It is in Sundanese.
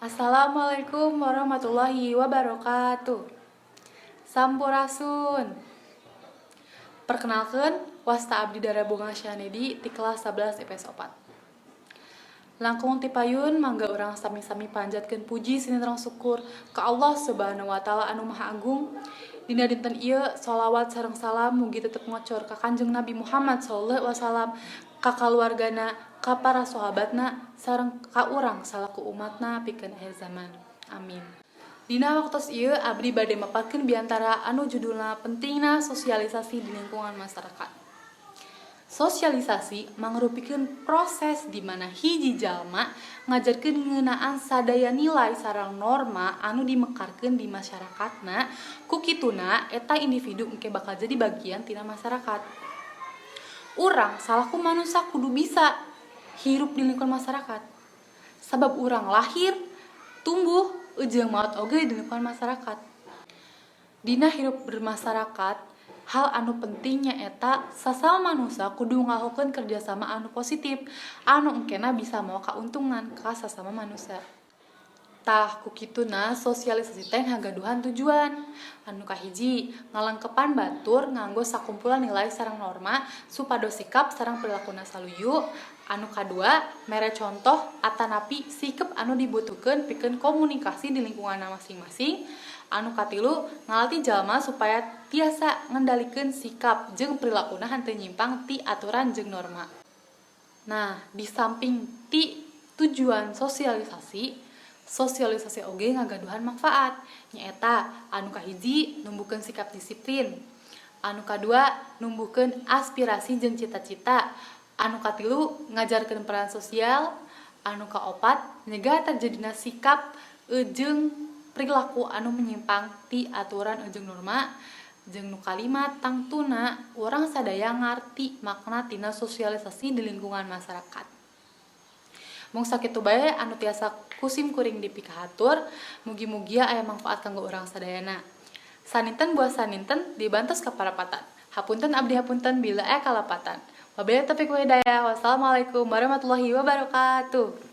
Assalamualaikum warahmatullahi wabarakatuh. Sampurasun. Perkenalkan, wasta abdi dara Bunga Syanedi di kelas 11 IPS 4. Langkung ti payun mangga urang sami-sami panjatkeun puji sinenrang syukur ka Allah Subhanahu wa taala anu Maha Agung. Dina dinten ieu sholawat sareng salam mugi tetep ngocor ka Kanjeng Nabi Muhammad sallallahu alaihi wasallam, ka kaluargana, ka para sahabatna sareng ka urang salaku umatna pikeun akhir zaman. Amin. Dina waktos ieu abdi bade mapatkeun biantara anu judulna pentingna sosialisasi di lingkungan masyarakat. Sosialisasi mangrupikeun proses di mana hiji jalma ngajarkeun ngeunaan sadaya nilai sareng norma anu dimekarkeun di masyarakatna, ku kituna eta individu engke bakal jadi bagian tina masyarakat. Urang salaku manusia kudu bisa hirup di lingkungan masyarakat. Sabab urang lahir, tumbuh, jeung maot oge di lingkungan masyarakat. Dina hirup bermasyarakat, hal anu pentingnya eta sasama manusia kudu ngalakukeun kerjasama anu positif anu engkena bisa mawa kauntungan ka sasama manusia. Tah ku kituna sosialisasi teh ngagaduhan tujuan. Anu kahiji, ngalengkepan batur nganggo sakumpulan nilai sareng norma supados sikap sareng perilakunana saluyu. Anu kadua, mere contoh atanapi sikap anu dibutuhkeun pikeun komunikasi di lingkunganna masing-masing. Anu katilu, ngalatih jalma supaya tiasa ngendalikeun sikap jeung perilakunana henteu nyimpang ti aturan jeung norma. Nah, di samping ti tujuan sosialisasi oge ngagaduhan manfaat. Nyaeta anu kahiji numbuhkeun sikap disiplin. Anu kadua numbuhkeun aspirasi jeung cita-cita. Anu katilu ngajarkeun peran sosial. Anu kaopat nyegah terjadina sikap jeung perilaku anu menyimpang ti aturan jeung norma. Jeung nu kalima tangtuna urang sadaya ngarti makna tina sosialisasi di lingkungan masyarakat. Mung sakitu bae anu tiasa kusim kuring dipikahatur, mugi-mugi aya manfaat kanggo urang sadayana. Saninten buah saninten dibantos kaparapatan. Hapunten abdi hapunten bila aya kalapatan. Wabillahi taufiq wal hidayah. Wassalamualaikum warahmatullahi wabarakatuh.